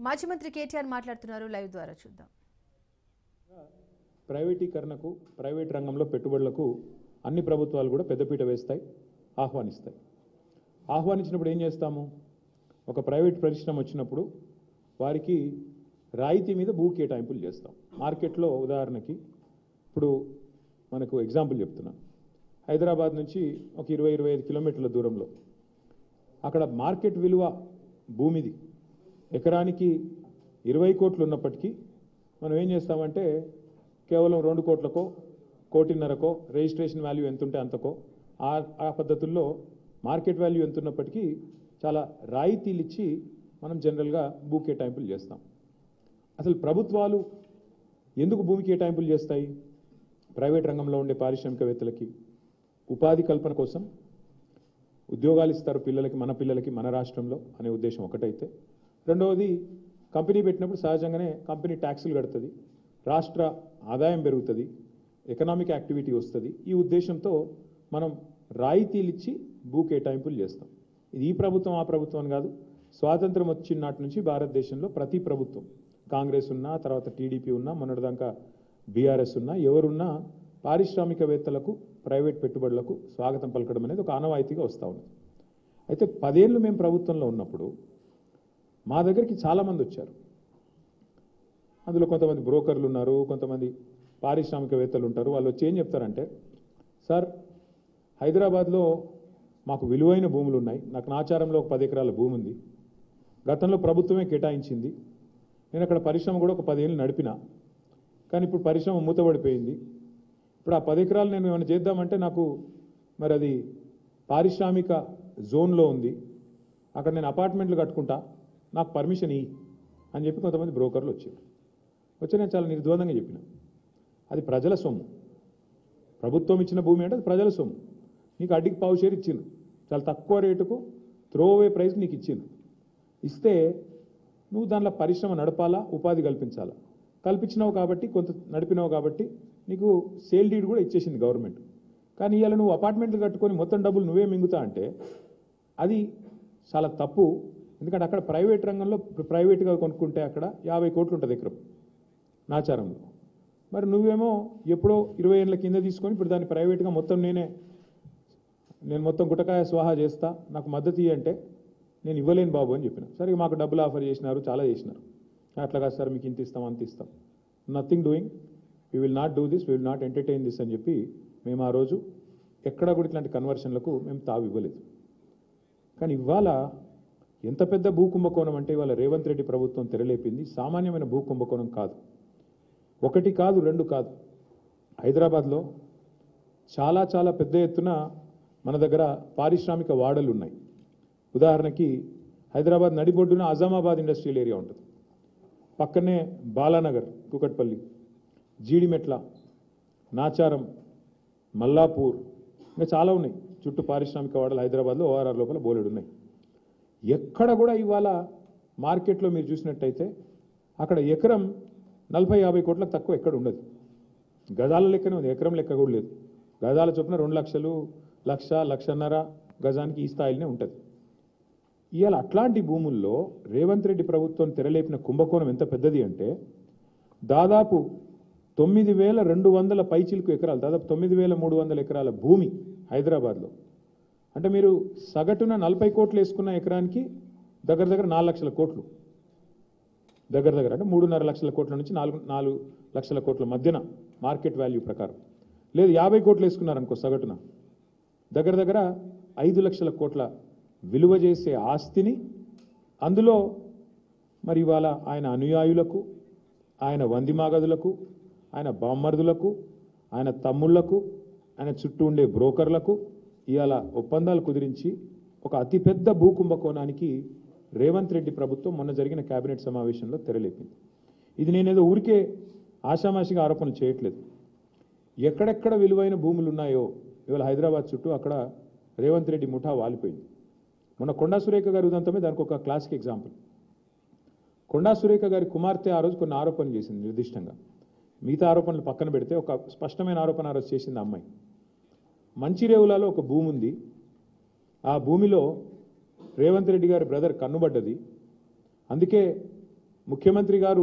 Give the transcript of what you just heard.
మాజీ మంత్రి కేటీఆర్ మాట్లాడుతున్నారు, లైవ్ ద్వారా చూద్దాం. ప్రైవేటీకరణకు, ప్రైవేట్ రంగంలో పెట్టుబడులకు అన్ని ప్రభుత్వాలు కూడా పెద్దపీట వేస్తాయి, ఆహ్వానిస్తాయి. ఆహ్వానించినప్పుడు ఏం చేస్తాము? ఒక ప్రైవేట్ పరిశ్రమ వచ్చినప్పుడు వారికి రాయితీ మీద భూ కేటాయింపులు చేస్తాం. మార్కెట్లో ఉదాహరణకి ఇప్పుడు మనకు ఎగ్జాంపుల్ చెప్తున్నాను. హైదరాబాద్ నుంచి ఒక 20-25 కిలోమీటర్ల దూరంలో అక్కడ మార్కెట్ విలువ భూమిది ఎకరానికి 20 కోట్లు ఉన్నప్పటికీ మనం ఏం చేస్తామంటే కేవలం 2 కోట్లకో, 1.5 కోటికో రిజిస్ట్రేషన్ వాల్యూ ఎంత ఉంటే అంతకో ఆ పద్ధతుల్లో మార్కెట్ వాల్యూ ఎంత ఉన్నప్పటికీ చాలా రాయితీలు ఇచ్చి మనం జనరల్గా భూ కేటాయింపులు చేస్తాం. అసలు ప్రభుత్వాలు ఎందుకు భూమి కేటాయింపులు చేస్తాయి? ప్రైవేట్ రంగంలో ఉండే పారిశ్రామికవేత్తలకి ఉపాధి కల్పన కోసం, ఉద్యోగాలు ఇస్తారు పిల్లలకి, మన పిల్లలకి మన రాష్ట్రంలో అనే ఉద్దేశం ఒకటైతే, రెండవది కంపెనీ పెట్టినప్పుడు సహజంగానే కంపెనీ ట్యాక్సులు కడుతుంది, రాష్ట్ర ఆదాయం పెరుగుతుంది, ఎకనామిక్ యాక్టివిటీ వస్తుంది. ఈ ఉద్దేశంతో మనం రాయితీలు ఇచ్చి భూ కేటాయింపులు చేస్తాం. ఇది ఈ ప్రభుత్వం ఆ ప్రభుత్వం అని కాదు, స్వాతంత్రం వచ్చిన నాటి నుంచి భారతదేశంలో ప్రతి ప్రభుత్వం, కాంగ్రెస్ ఉన్నా, తర్వాత టీడీపీ ఉన్నా, మొన్నటిదాకా బీఆర్ఎస్ ఉన్నా, ఎవరున్నా పారిశ్రామికవేత్తలకు, ప్రైవేట్ పెట్టుబడులకు స్వాగతం పలకడం అనేది ఒక ఆనవాయితీగా వస్తూ ఉంది. అయితే 10 ఏళ్ళు మేము ప్రభుత్వంలో ఉన్నప్పుడు మా దగ్గరికి చాలామంది వచ్చారు. అందులో కొంతమంది బ్రోకర్లు ఉన్నారు, కొంతమంది పారిశ్రామికవేత్తలు ఉంటారు. వాళ్ళు వచ్చి ఏం చెప్తారంటే, సార్ హైదరాబాద్లో మాకు విలువైన భూములు ఉన్నాయి, నాకు నాచారంలో ఒక 10 ఎకరాల భూమి ఉంది, గతంలో ప్రభుత్వమే కేటాయించింది, నేను అక్కడ పరిశ్రమ కూడా ఒక 10 ఏళ్ళు నడిపినా, కానీ ఇప్పుడు పరిశ్రమ మూతపడిపోయింది, ఇప్పుడు ఆ 10 ఎకరాలు నేను ఏమైనా చేద్దామంటే నాకు మరి అది పారిశ్రామిక జోన్లో ఉంది, అక్కడ నేను అపార్ట్మెంట్లు కట్టుకుంటా, నాకు పర్మిషన్ ఇయ్యి అని చెప్పి కొంతమంది బ్రోకర్లు వచ్చారు. నేను చాలా నిర్ద్వందంగా చెప్పిన, అది ప్రజల సొమ్ము, ప్రభుత్వం ఇచ్చిన భూమి అంటే అది ప్రజల సొమ్ము, నీకు అడ్డికి పావు షేర్ ఇచ్చింది, చాలా తక్కువ రేటుకు త్రోవే ప్రైస్ నీకు ఇచ్చింది, ఇస్తే నువ్వు దానిలో పరిశ్రమ నడపాలా, ఉపాధి కల్పించాలా, కల్పించినావు కాబట్టి, కొంత నడిపినావు కాబట్టి నీకు సేల్ డీడ్ కూడా ఇచ్చేసింది గవర్నమెంట్. కానీ ఇవాళ నువ్వు అపార్ట్మెంట్లు కట్టుకొని మొత్తం డబ్బులు నువ్వే మింగుతా అంటే అది చాలా తప్పు. ఎందుకంటే అక్కడ ప్రైవేట్ రంగంలో ప్రైవేట్గా కొనుక్కుంటే అక్కడ 50 కోట్లు ఉంటుంది ఎకరం నాచారంలో. మరి నువ్వేమో ఎప్పుడో 20 ఏళ్ళ కింద తీసుకొని ఇప్పుడు దాన్ని ప్రైవేట్గా మొత్తం నేను మొత్తం గుటకాయ స్వాహా చేస్తా, నాకు మద్దతు ఇవ్వంటే నేను ఇవ్వలేను బాబు అని చెప్పిన. సరే మాకు డబ్బులు ఆఫర్ చేసినారు, చాలా చేసినారు, అట్లాగా సార్ మీకు ఇంత ఇస్తాం అంత ఇస్తాం, nothing doing, we will not do this, we will not entertain this అని చెప్పి మేము ఆ రోజు ఎక్కడా కూడా ఇట్లాంటి కన్వర్షన్లకు మేము తావు ఇవ్వలేదు. కానీ ఇవాళ ఎంత పెద్ద భూ కుంభకోణం అంటే ఇవాళ రేవంత్ రెడ్డి ప్రభుత్వం తెరలేపింది సామాన్యమైన భూ కుంభకోణం కాదు. 1 కాదు 2 కాదు, హైదరాబాద్లో చాలా చాలా పెద్ద ఎత్తున మన దగ్గర పారిశ్రామిక వాడలు ఉన్నాయి. ఉదాహరణకి హైదరాబాద్ నడిబొడ్డున అజామాబాద్ ఇండస్ట్రియల్ ఏరియా ఉంటుంది, పక్కనే బాలానగర్, కుకట్పల్లి, జీడిమెట్ల, నాచారం, మల్లాపూర్, ఇంకా చాలా ఉన్నాయి చుట్టూ పారిశ్రామిక వాడలు హైదరాబాద్లో ఓఆర్ఆర్ లోపల బోలెడు ఉన్నాయి. ఎక్కడ కూడా ఇవాళ మార్కెట్లో మీరు చూసినట్టయితే అక్కడ ఎకరం 40-50 కోట్లకు తక్కువ ఎక్కడ ఉండదు, గజాల లెక్కనే ఉంది, ఎకరం లెక్క కూడా లేదు. గజాల చొప్పున 2 లక్షలు, 1-1.5 గజానికి ఈ స్థాయిలోనే ఉంటుంది. ఇవాళ అట్లాంటి భూముల్లో రేవంత్ రెడ్డి ప్రభుత్వం తెరలేపిన కుంభకోణం ఎంత పెద్దది అంటే దాదాపు 9,200 పైచిలుకు ఎకరాలు, దాదాపు 9,300 ఎకరాల భూమి హైదరాబాద్లో. అంటే మీరు సగటున 40 కోట్లు వేసుకున్న ఎకరానికి దగ్గర 4 లక్షల కోట్లు, దగ్గర అంటే 3.5 లక్షల కోట్ల నుంచి 4 లక్షల కోట్ల మధ్యన మార్కెట్ వాల్యూ ప్రకారం. లేదు 50 కోట్లు వేసుకున్నారనుకో సగటున, దగ్గర 5 లక్షల కోట్ల విలువ చేసే ఆస్తిని, అందులో మరి ఇవాళ ఆయన అనుయాయులకు, ఆయన వందిమాగదులకు, ఆయన బామ్మర్దులకు, ఆయన తమ్ముళ్లకు, ఆయన చుట్టూ ఉండే బ్రోకర్లకు ఇవాళ ఒప్పందాలు కుదిరించి ఒక అతిపెద్ద భూ కుంభకోణానికి రేవంత్ రెడ్డి ప్రభుత్వం మొన్న జరిగిన కేబినెట్ సమావేశంలో తెరలేపింది. ఇది నేనేదో ఊరికే ఆషామాషిగా ఆరోపణలు చేయట్లేదు. ఎక్కడెక్కడ విలువైన భూములు ఉన్నాయో ఇవాళ హైదరాబాద్ చుట్టూ అక్కడ రేవంత్ రెడ్డి ముఠా వాలిపోయింది. మొన్న కొండా సురేఖ గారి ఉదంతమే దానికి ఒక క్లాసిక్ ఎగ్జాంపుల్. కొండా సురేఖ గారి కుమార్తె ఆ రోజు కొన్ని ఆరోపణలు చేసింది నిర్దిష్టంగా, మిగతా ఆరోపణలు పక్కన పెడితే ఒక స్పష్టమైన ఆరోపణ ఆ రోజు చేసింది. అమ్మాయి మంచిరేవులలో ఒక భూమి ఉంది, ఆ భూమిలో రేవంత్ రెడ్డి గారి బ్రదర్ కన్నుబడ్డది, అందుకే ముఖ్యమంత్రి గారు